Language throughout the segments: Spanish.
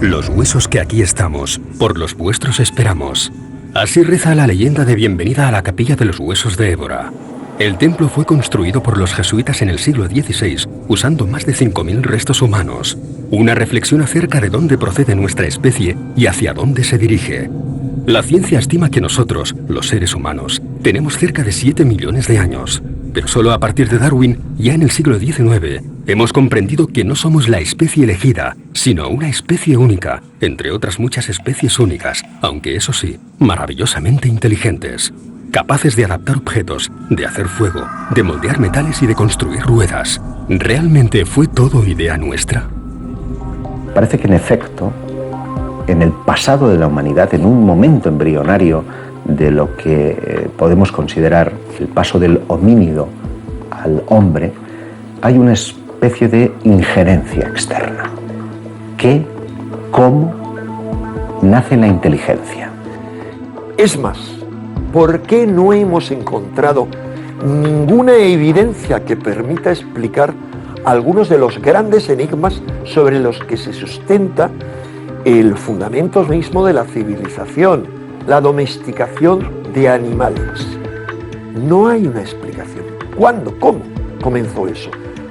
Los huesos que aquí estamos, por los vuestros esperamos. Así reza la leyenda de bienvenida a la capilla de los huesos de Évora. El templo fue construido por los jesuitas en el siglo XVI, usando más de 5.000 restos humanos. Una reflexión acerca de dónde procede nuestra especie y hacia dónde se dirige. La ciencia estima que nosotros, los seres humanos, tenemos cerca de 7 millones de años. Pero solo a partir de Darwin, ya en el siglo XIX, hemos comprendido que no somos la especie elegida, sino una especie única, entre otras muchas especies únicas, aunque eso sí, maravillosamente inteligentes. Capaces de adaptar objetos, de hacer fuego, de moldear metales y de construir ruedas. ¿Realmente fue todo idea nuestra? Parece que en efecto, en el pasado de la humanidad, en un momento embrionario de lo que podemos considerar el paso del homínido al hombre, hay una especie de injerencia externa. ¿Qué, cómo nace la inteligencia? Es más, ¿por qué no hemos encontrado ninguna evidencia que permita explicar algunos de los grandes enigmas sobre los que se sustenta el fundamento mismo de la civilización, la domesticación de animales? No hay una explicación. ¿Cuándo? ¿Cómo comenzó eso?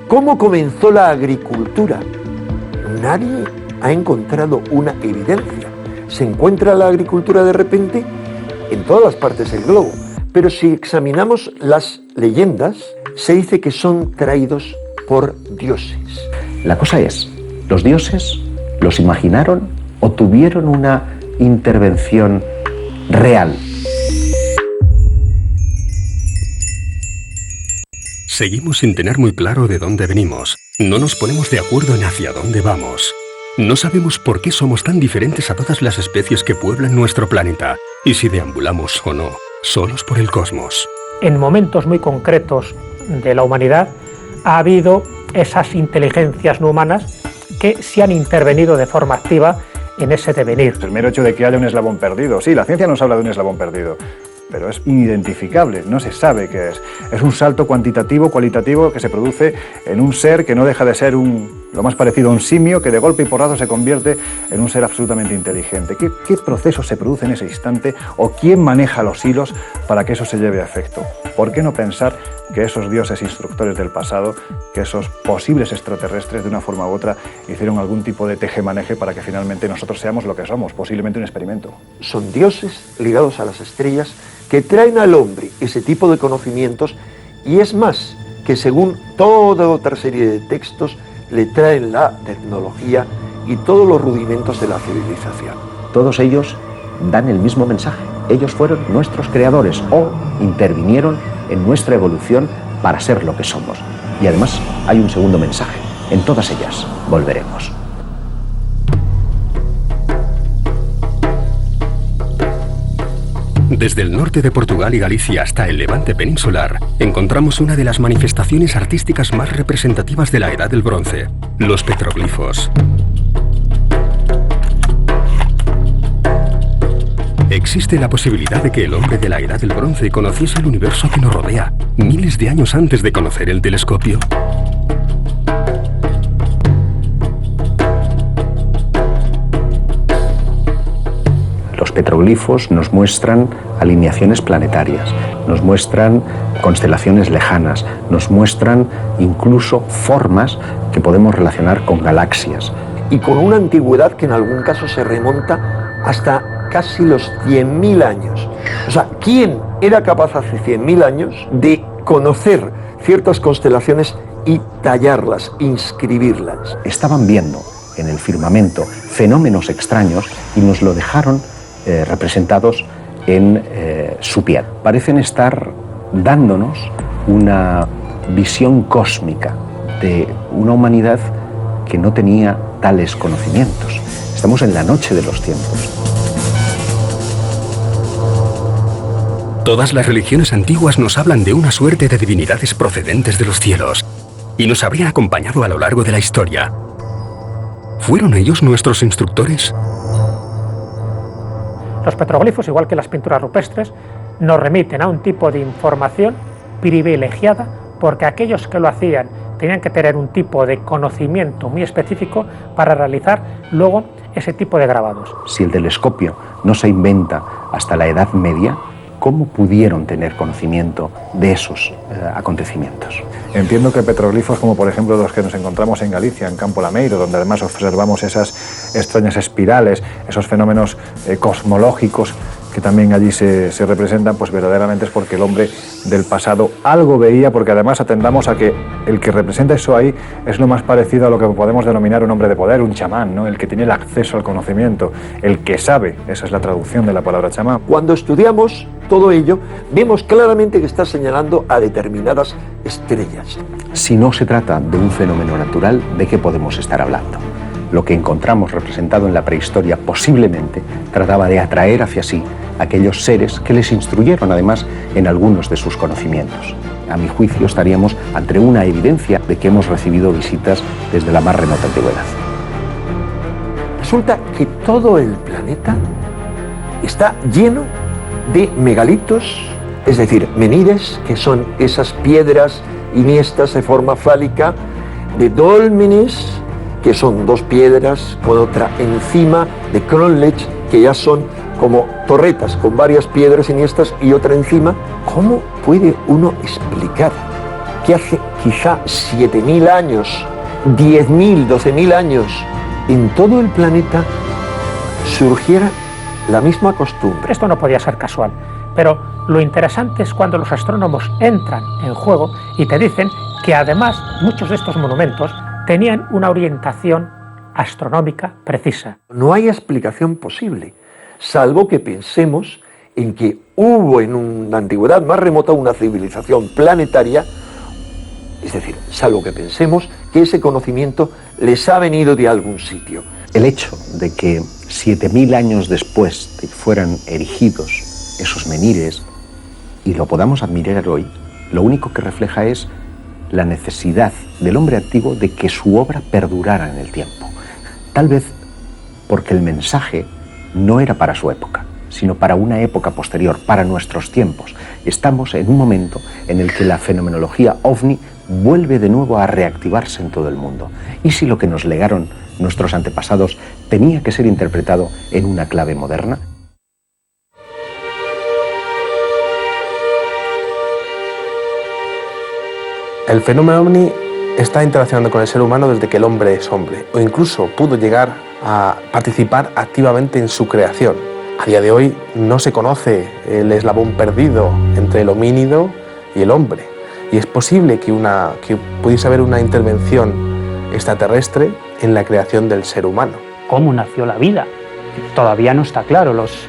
¿Cómo comenzó la agricultura? Nadie ha encontrado una evidencia. ¿Se encuentra la agricultura de repente? En todas las partes del globo. Pero si examinamos las leyendas, se dice que son traídos por dioses. La cosa es, ¿los dioses los imaginaron o tuvieron una intervención real? Seguimos sin tener muy claro de dónde venimos. No nos ponemos de acuerdo en hacia dónde vamos. No sabemos por qué somos tan diferentes a todas las especies que pueblan nuestro planeta, y si deambulamos o no, solos por el cosmos. En momentos muy concretos de la humanidad ha habido esas inteligencias no humanas que sí han intervenido de forma activa en ese devenir. El mero hecho de que haya un eslabón perdido, sí, la ciencia nos habla de un eslabón perdido, pero es inidentificable, no se sabe qué es. Es un salto cuantitativo, cualitativo, que se produce en un ser que no deja de ser lo más parecido a un simio, que de golpe y porrazo se convierte en un ser absolutamente inteligente. ¿Qué proceso se produce en ese instante o quién maneja los hilos para que eso se lleve a efecto? ¿Por qué no pensar que esos dioses instructores del pasado, que esos posibles extraterrestres de una forma u otra hicieron algún tipo de tejemaneje para que finalmente nosotros seamos lo que somos, posiblemente un experimento? Son dioses ligados a las estrellas que traen al hombre ese tipo de conocimientos, y es más, que según toda otra serie de textos le traen la tecnología y todos los rudimentos de la civilización. Todos ellos dan el mismo mensaje. Ellos fueron nuestros creadores o intervinieron en nuestra evolución para ser lo que somos. Y además hay un segundo mensaje. En todas ellas volveremos. Desde el norte de Portugal y Galicia hasta el Levante peninsular, encontramos una de las manifestaciones artísticas más representativas de la Edad del Bronce, los petroglifos. Existe la posibilidad de que el hombre de la Edad del Bronce conociese el universo que nos rodea, miles de años antes de conocer el telescopio. Los petroglifos nos muestran alineaciones planetarias, nos muestran constelaciones lejanas, nos muestran incluso formas que podemos relacionar con galaxias. Y con una antigüedad que en algún caso se remonta hasta casi los 100.000 años. O sea, ¿quién era capaz hace 100.000 años de conocer ciertas constelaciones y tallarlas, inscribirlas? Estaban viendo en el firmamento fenómenos extraños y nos lo dejaron representados en su piel. Parecen estar dándonos una visión cósmica de una humanidad que no tenía tales conocimientos. Estamos en la noche de los tiempos. Todas las religiones antiguas nos hablan de una suerte de divinidades procedentes de los cielos y nos habrían acompañado a lo largo de la historia. ¿Fueron ellos nuestros instructores? Los petroglifos, igual que las pinturas rupestres, nos remiten a un tipo de información privilegiada porque aquellos que lo hacían tenían que tener un tipo de conocimiento muy específico para realizar luego ese tipo de grabados. Si el telescopio no se inventa hasta la Edad Media, ¿cómo pudieron tener conocimiento de esos acontecimientos? Entiendo que petroglifos como por ejemplo los que nos encontramos en Galicia, en Campo Lameiro, donde además observamos esas extrañas espirales, esos fenómenos cosmológicos que también allí se representan, pues verdaderamente es porque el hombre del pasado algo veía, porque además atendamos a que el que representa eso ahí es lo más parecido a lo que podemos denominar un hombre de poder, un chamán, ¿no? El que tiene el acceso al conocimiento, el que sabe, esa es la traducción de la palabra chamán. Cuando estudiamos todo ello, vemos claramente que está señalando a determinadas estrellas. Si no se trata de un fenómeno natural, ¿de qué podemos estar hablando? Lo que encontramos representado en la prehistoria posiblemente trataba de atraer hacia sí aquellos seres que les instruyeron además en algunos de sus conocimientos. A mi juicio estaríamos ante una evidencia de que hemos recibido visitas desde la más remota antigüedad. Resulta que todo el planeta está lleno de megalitos, es decir, menires, que son esas piedras iniestas de forma fálica, de dólmenes, que son dos piedras con otra encima, de cronlech, que ya son como torretas con varias piedras iniestas y otra encima. ¿Cómo puede uno explicar que hace quizá 7.000 años, 10.000, 12.000 años, en todo el planeta surgiera la misma costumbre? Esto no podía ser casual, pero lo interesante es cuando los astrónomos entran en juego y te dicen que además muchos de estos monumentos tenían una orientación astronómica precisa. No hay explicación posible, salvo que pensemos en que hubo en una antigüedad más remota una civilización planetaria, es decir, salvo que pensemos que ese conocimiento les ha venido de algún sitio. El hecho de que 7.000 años después de que fueran erigidos esos menires y lo podamos admirar hoy, lo único que refleja es la necesidad del hombre antiguo de que su obra perdurara en el tiempo. Tal vez porque el mensaje no era para su época, sino para una época posterior, para nuestros tiempos. Estamos en un momento en el que la fenomenología ovni vuelve de nuevo a reactivarse en todo el mundo. ¿Y si lo que nos legaron nuestros antepasados tenía que ser interpretado en una clave moderna? El fenómeno ovni está interaccionando con el ser humano desde que el hombre es hombre, o incluso pudo llegar a participar activamente en su creación. A día de hoy no se conoce el eslabón perdido entre el homínido y el hombre, y es posible que pudiese haber una intervención extraterrestre en la creación del ser humano. ¿Cómo nació la vida? Todavía no está claro. Los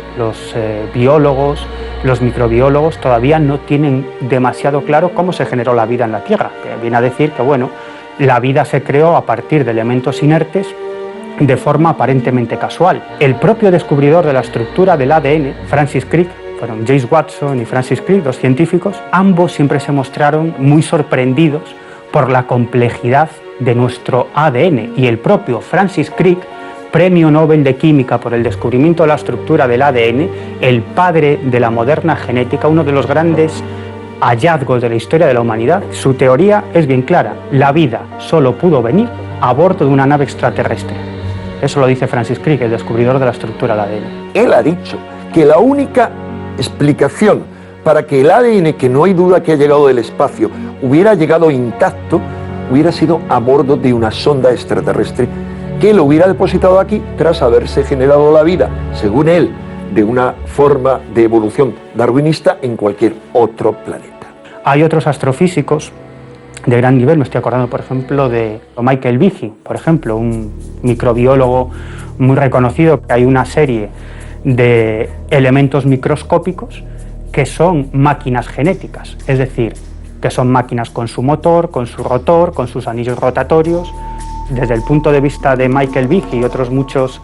biólogos, los microbiólogos todavía no tienen demasiado claro cómo se generó la vida en la Tierra. Que viene a decir que bueno, la vida se creó a partir de elementos inertes de forma aparentemente casual. El propio descubridor de la estructura del ADN, Francis Crick, fueron James Watson y Francis Crick, dos científicos, ambos siempre se mostraron muy sorprendidos por la complejidad de nuestro ADN, y el propio Francis Crick, Premio Nobel de Química por el descubrimiento de la estructura del ADN, el padre de la moderna genética, uno de los grandes hallazgos de la historia de la humanidad. Su teoría es bien clara: la vida solo pudo venir a bordo de una nave extraterrestre. Eso lo dice Francis Crick, el descubridor de la estructura del ADN. Él ha dicho que la única explicación para que el ADN, que no hay duda que ha llegado del espacio, hubiera llegado intacto, hubiera sido a bordo de una sonda extraterrestre que lo hubiera depositado aquí tras haberse generado la vida, según él, de una forma de evolución darwinista en cualquier otro planeta. Hay otros astrofísicos de gran nivel, me estoy acordando por ejemplo de Michael Behe, por ejemplo, un microbiólogo muy reconocido. Hay una serie de elementos microscópicos que son máquinas genéticas, es decir, que son máquinas con su motor, con su rotor, con sus anillos rotatorios. Desde el punto de vista de Michael Behe y otros muchos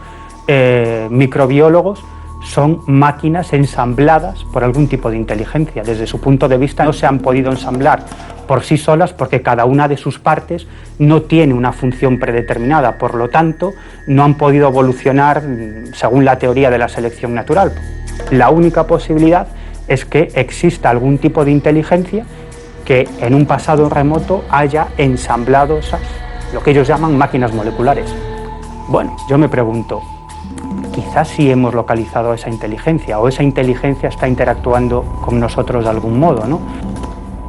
microbiólogos, son máquinas ensambladas por algún tipo de inteligencia. Desde su punto de vista no se han podido ensamblar por sí solas porque cada una de sus partes no tiene una función predeterminada, por lo tanto no han podido evolucionar según la teoría de la selección natural. La única posibilidad es que exista algún tipo de inteligencia que en un pasado remoto haya ensamblado esas, lo que ellos llaman máquinas moleculares. Bueno, yo me pregunto, quizás sí hemos localizado esa inteligencia, o esa inteligencia está interactuando con nosotros de algún modo, ¿no?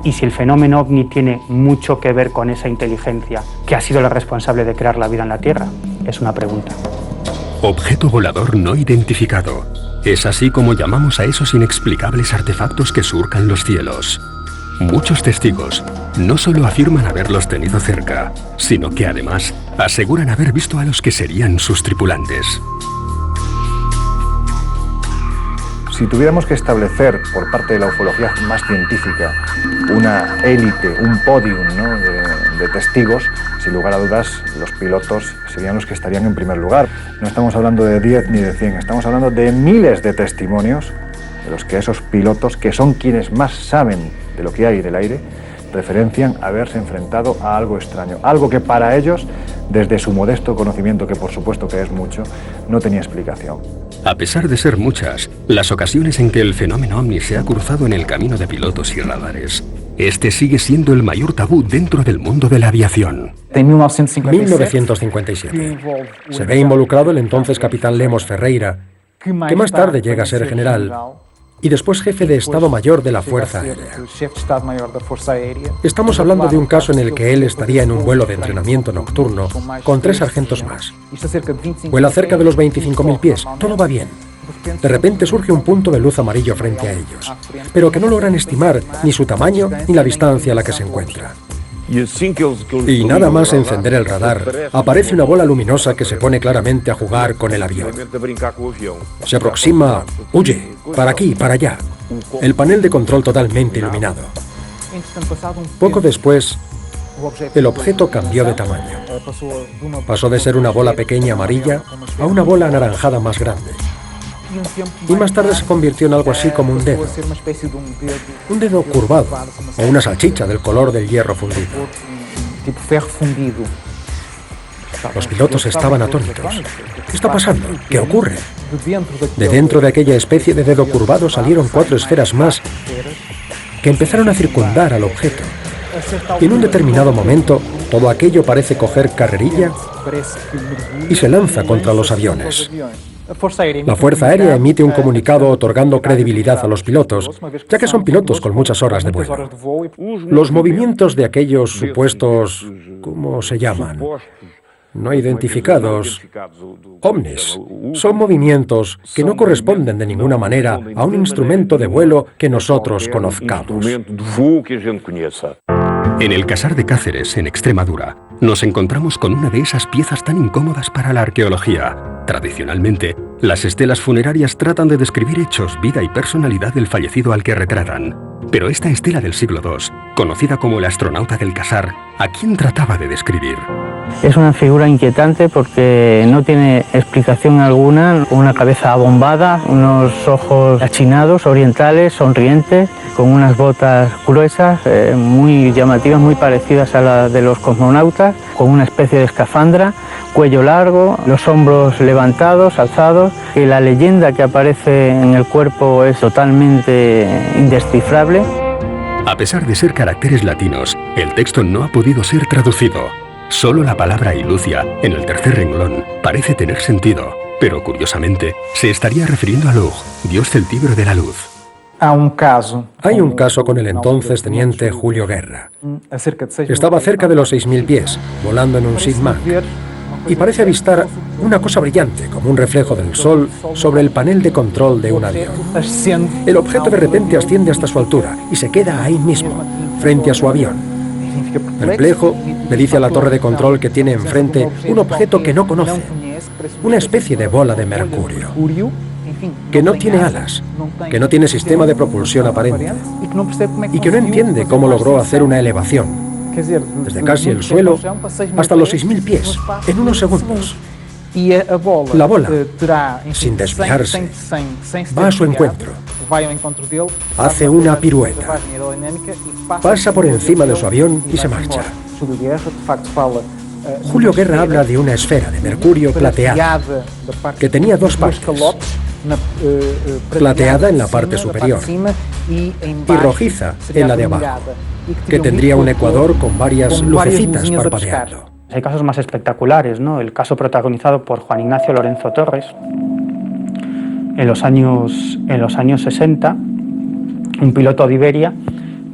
Y si el fenómeno ovni tiene mucho que ver con esa inteligencia, que ha sido la responsable de crear la vida en la Tierra, es una pregunta. Objeto volador no identificado. Es así como llamamos a esos inexplicables artefactos que surcan los cielos. Muchos testigos no solo afirman haberlos tenido cerca, sino que además aseguran haber visto a los que serían sus tripulantes. Si tuviéramos que establecer por parte de la ufología más científica una élite, un podium, ¿no?, de testigos, sin lugar a dudas los pilotos serían los que estarían en primer lugar. No estamos hablando de 10 ni de 100, estamos hablando de miles de testimonios de los que esos pilotos, que son quienes más saben de lo que hay en el aire, referencian haberse enfrentado a algo extraño, algo que para ellos, desde su modesto conocimiento, que por supuesto que es mucho, no tenía explicación. A pesar de ser muchas, las ocasiones en que el fenómeno ovni se ha cruzado en el camino de pilotos y radares, este sigue siendo el mayor tabú dentro del mundo de la aviación. En 1957 se ve involucrado el entonces capitán Lemos Ferreira, que más tarde llega a ser general y después jefe de Estado Mayor de la Fuerza Aérea. Estamos hablando de un caso en el que él estaría en un vuelo de entrenamiento nocturno con 3 sargentos más. Vuela cerca de los 25.000 pies, todo va bien. De repente surge un punto de luz amarillo frente a ellos, pero que no logran estimar ni su tamaño ni la distancia a la que se encuentra. Y nada más encender el radar, aparece una bola luminosa que se pone claramente a jugar con el avión. Se aproxima, huye, para aquí, para allá. El panel de control totalmente iluminado. Poco después, el objeto cambió de tamaño. Pasó de ser una bola pequeña amarilla a una bola anaranjada más grande. Y más tarde se convirtió en algo así como un dedo. Un dedo curvado, o una salchicha del color del hierro fundido. Los pilotos estaban atónitos. ¿Qué está pasando? ¿Qué ocurre? De dentro de aquella especie de dedo curvado salieron 4 esferas más que empezaron a circundar al objeto. Y en un determinado momento, todo aquello parece coger carrerilla y se lanza contra los aviones. La Fuerza Aérea emite un comunicado otorgando credibilidad a los pilotos, ya que son pilotos con muchas horas de vuelo. Los movimientos de aquellos supuestos, ¿cómo se llaman?, no identificados, ovnis, son movimientos que no corresponden de ninguna manera a un instrumento de vuelo que nosotros conozcamos. En el Casar de Cáceres, en Extremadura, nos encontramos con una de esas piezas tan incómodas para la arqueología. Tradicionalmente, las estelas funerarias tratan de describir hechos, vida y personalidad del fallecido al que retratan. Pero esta estela del siglo II, conocida como el astronauta del Casar, ¿a quién trataba de describir? Es una figura inquietante porque no tiene explicación alguna, una cabeza abombada, unos ojos achinados, orientales, sonrientes, con unas botas gruesas, muy llamativas, muy parecidas a las de los cosmonautas, con una especie de escafandra, cuello largo, los hombros levantados, alzados, y la leyenda que aparece en el cuerpo es totalmente indescifrable. A pesar de ser caracteres latinos, el texto no ha podido ser traducido. Solo la palabra Ilucia, en el tercer renglón, parece tener sentido, pero curiosamente se estaría refiriendo a Lug, dios celtíbero de la luz. Hay un caso con el entonces teniente Julio Guerra. Estaba cerca de los 6.000 pies, volando en un Sigma, y parece avistar una cosa brillante, como un reflejo del sol, sobre el panel de control de un avión. El objeto de repente asciende hasta su altura y se queda ahí mismo, frente a su avión. Perplejo, le dice a la torre de control que tiene enfrente un objeto que no conoce, una especie de bola de mercurio, que no tiene alas, que no tiene sistema de propulsión aparente y que no entiende cómo logró hacer una elevación, desde casi el suelo hasta los 6.000 pies, en unos segundos. La bola, sin desviarse, va a su encuentro, hace una pirueta, pasa por encima de su avión y se marcha. Julio Guerra habla de una esfera de mercurio plateada, que tenía 2 partes, plateada en la parte superior y rojiza en la de abajo, que tendría un ecuador con varias lucecitas parpadeando. Hay casos más espectaculares, ¿no? El caso protagonizado por Juan Ignacio Lorenzo Torres, en los años 60, un piloto de Iberia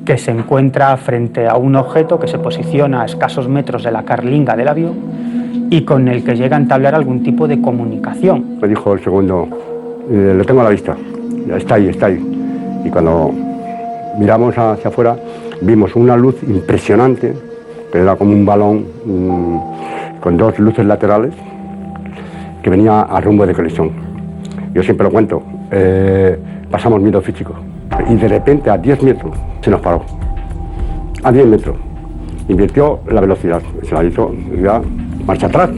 que se encuentra frente a un objeto que se posiciona a escasos metros de la carlinga del avión y con el que llega a entablar algún tipo de comunicación. Me dijo el segundo, lo tengo a la vista, está ahí, está ahí. Y cuando miramos hacia afuera, vimos una luz impresionante, que era como un balón con dos luces laterales, que venía a rumbo de colisión. Yo siempre lo cuento, pasamos miedo físico. Y de repente a 10 metros se nos paró. A 10 metros. Invirtió la velocidad. Se la hizo ya marcha atrás.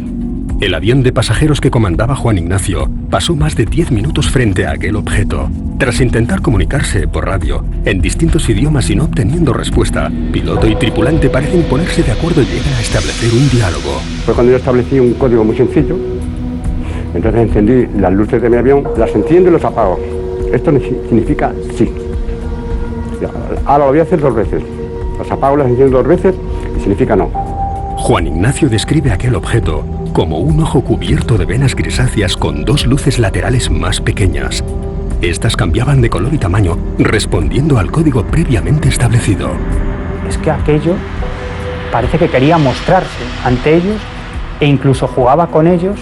El avión de pasajeros que comandaba Juan Ignacio pasó más de 10 minutos frente a aquel objeto. Tras intentar comunicarse por radio en distintos idiomas y no obteniendo respuesta, piloto y tripulante parecen ponerse de acuerdo y llegan a establecer un diálogo. Fue cuando yo establecí un código muy sencillo. Entonces encendí las luces de mi avión, las enciendo y los apago. Esto significa sí. Ahora lo voy a hacer 2 veces. Las apago, las enciendo 2 veces y significa no. Juan Ignacio describe aquel objeto como un ojo cubierto de venas grisáceas con 2 luces laterales más pequeñas. Estas cambiaban de color y tamaño, respondiendo al código previamente establecido. Es que aquello parece que quería mostrarse ante ellos e incluso jugaba con ellos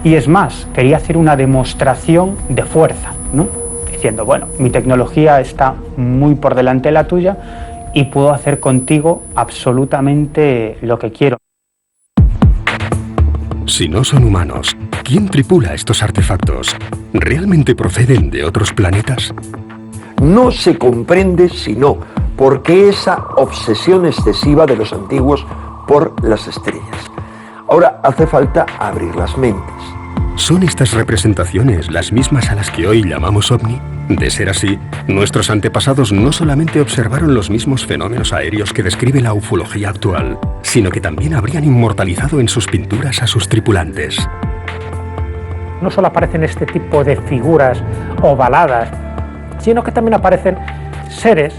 y es más, quería hacer una demostración de fuerza, ¿no? Diciendo, bueno, mi tecnología está muy por delante de la tuya y puedo hacer contigo absolutamente lo que quiero. Si no son humanos, ¿quién tripula estos artefactos? ¿Realmente proceden de otros planetas? No se comprende sino por qué esa obsesión excesiva de los antiguos por las estrellas. Ahora hace falta abrir las mentes. ¿Son estas representaciones las mismas a las que hoy llamamos ovni? De ser así, nuestros antepasados no solamente observaron los mismos fenómenos aéreos que describe la ufología actual, sino que también habrían inmortalizado en sus pinturas a sus tripulantes. No solo aparecen este tipo de figuras ovaladas, sino que también aparecen seres,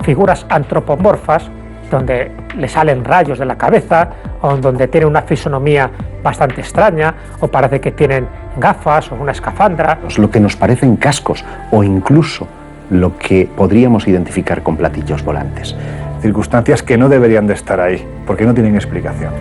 figuras antropomorfas, donde le salen rayos de la cabeza, o donde tienen una fisonomía bastante extraña, o parece que tienen gafas o una escafandra. Lo que nos parecen cascos, o incluso lo que podríamos identificar con platillos volantes. Circunstancias que no deberían de estar ahí, porque no tienen explicación.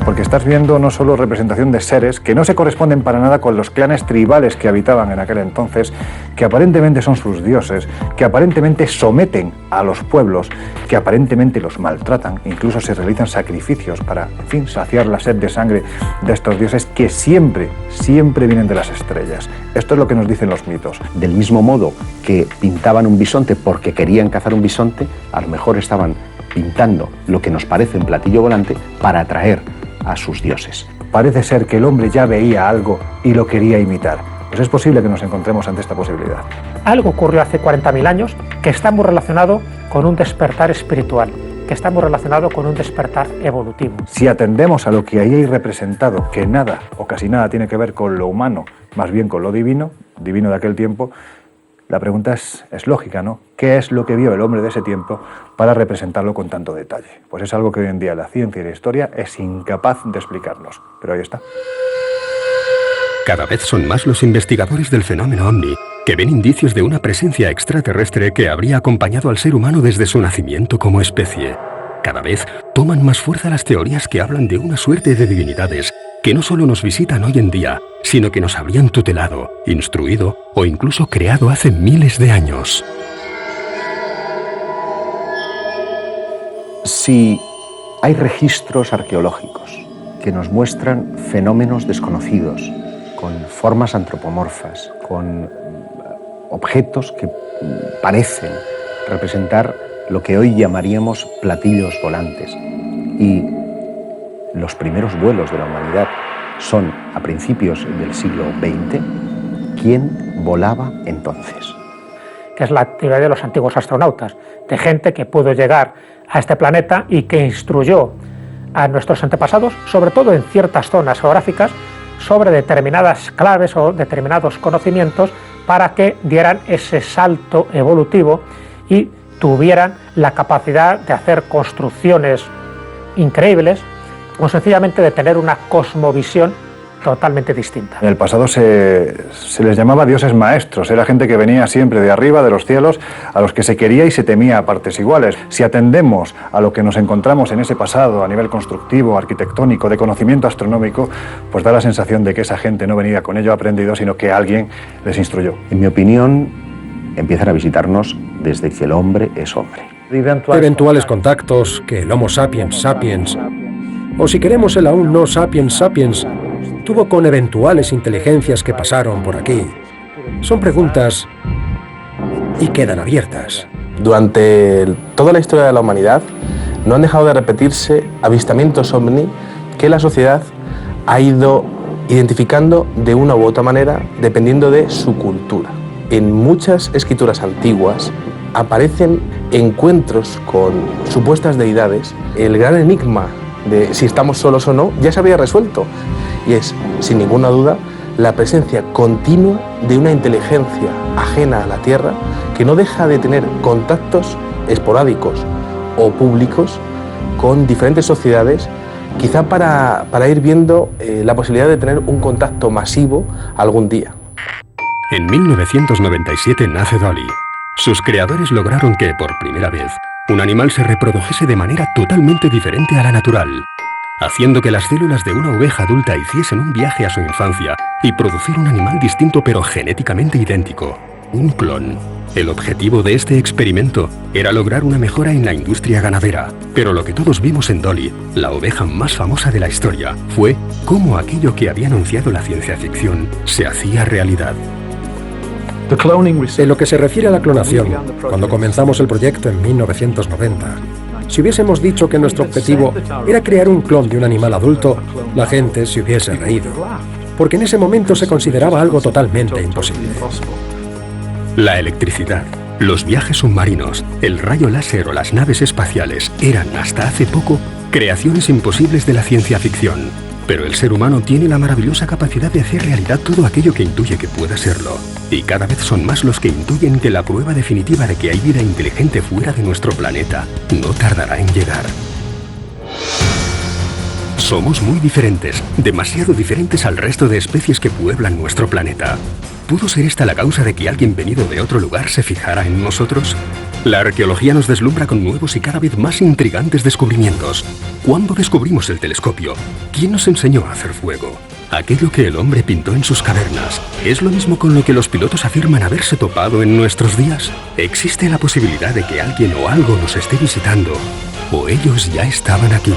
Porque estás viendo no solo representación de seres que no se corresponden para nada con los clanes tribales que habitaban en aquel entonces, que aparentemente son sus dioses, que aparentemente someten a los pueblos, que aparentemente los maltratan, incluso se realizan sacrificios para, en fin, saciar la sed de sangre de estos dioses que siempre vienen de las estrellas. Esto es lo que nos dicen los mitos. Del mismo modo que pintaban un bisonte porque querían cazar un bisonte, a lo mejor estaban pintando lo que nos parece un platillo volante para atraer a sus dioses. Parece ser que el hombre ya veía algo y lo quería imitar. Pues es posible que nos encontremos ante esta posibilidad. Algo ocurrió hace 40.000 años que está muy relacionado con un despertar espiritual, que está muy relacionado con un despertar evolutivo. Si atendemos a lo que ahí hay representado, que nada o casi nada tiene que ver con lo humano, más bien con lo divino de aquel tiempo, la pregunta es lógica, ¿no? ¿Qué es lo que vio el hombre de ese tiempo para representarlo con tanto detalle? Pues es algo que hoy en día la ciencia y la historia es incapaz de explicarnos. Pero ahí está. Cada vez son más los investigadores del fenómeno ovni que ven indicios de una presencia extraterrestre que habría acompañado al ser humano desde su nacimiento como especie. Cada vez toman más fuerza las teorías que hablan de una suerte de divinidades que no solo nos visitan hoy en día, sino que nos habrían tutelado, instruido o incluso creado hace miles de años. Si hay registros arqueológicos que nos muestran fenómenos desconocidos, con formas antropomorfas, con objetos que parecen representar lo que hoy llamaríamos platillos volantes, y los primeros vuelos de la humanidad son a principios del siglo XX, ¿quién volaba entonces? Que es la teoría de los antiguos astronautas, de gente que pudo llegar a este planeta y que instruyó a nuestros antepasados, sobre todo en ciertas zonas geográficas, sobre determinadas claves o determinados conocimientos para que dieran ese salto evolutivo y tuvieran la capacidad de hacer construcciones increíbles o sencillamente de tener una cosmovisión totalmente distinta. En el pasado se les llamaba dioses maestros, era gente que venía siempre de arriba, de los cielos, a los que se quería y se temía a partes iguales. Si atendemos a lo que nos encontramos en ese pasado a nivel constructivo, arquitectónico, de conocimiento astronómico, pues da la sensación de que esa gente no venía con ello aprendido, sino que alguien les instruyó. En mi opinión, empiezan a visitarnos desde que el hombre es hombre. Eventuales contactos, que el Homo sapiens sapiens, o si queremos el aún no sapiens sapiens, tuvo con eventuales inteligencias que pasaron por aquí. Son preguntas y quedan abiertas. Durante toda la historia de la humanidad no han dejado de repetirse avistamientos ovni que la sociedad ha ido identificando de una u otra manera dependiendo de su cultura. En muchas escrituras antiguas aparecen encuentros con supuestas deidades. El gran enigma de si estamos solos o no ya se había resuelto, y es, sin ninguna duda, la presencia continua de una inteligencia ajena a la Tierra que no deja de tener contactos esporádicos o públicos con diferentes sociedades, quizá para ir viendo la posibilidad de tener un contacto masivo algún día. En 1997 nace Dolly. Sus creadores lograron que, por primera vez, un animal se reprodujese de manera totalmente diferente a la natural, haciendo que las células de una oveja adulta hiciesen un viaje a su infancia y producir un animal distinto pero genéticamente idéntico, un clon. El objetivo de este experimento era lograr una mejora en la industria ganadera, pero lo que todos vimos en Dolly, la oveja más famosa de la historia, fue cómo aquello que había anunciado la ciencia ficción se hacía realidad. En lo que se refiere a la clonación, cuando comenzamos el proyecto en 1990, si hubiésemos dicho que nuestro objetivo era crear un clon de un animal adulto, la gente se hubiese reído, porque en ese momento se consideraba algo totalmente imposible. La electricidad, los viajes submarinos, el rayo láser o las naves espaciales eran, hasta hace poco, creaciones imposibles de la ciencia ficción. Pero el ser humano tiene la maravillosa capacidad de hacer realidad todo aquello que intuye que pueda serlo. Y cada vez son más los que intuyen que la prueba definitiva de que hay vida inteligente fuera de nuestro planeta no tardará en llegar. Somos muy diferentes, demasiado diferentes al resto de especies que pueblan nuestro planeta. ¿Pudo ser esta la causa de que alguien venido de otro lugar se fijara en nosotros? La arqueología nos deslumbra con nuevos y cada vez más intrigantes descubrimientos. ¿Cuándo descubrimos el telescopio? ¿Quién nos enseñó a hacer fuego? ¿Aquello que el hombre pintó en sus cavernas es lo mismo con lo que los pilotos afirman haberse topado en nuestros días? ¿Existe la posibilidad de que alguien o algo nos esté visitando? ¿O ellos ya estaban aquí?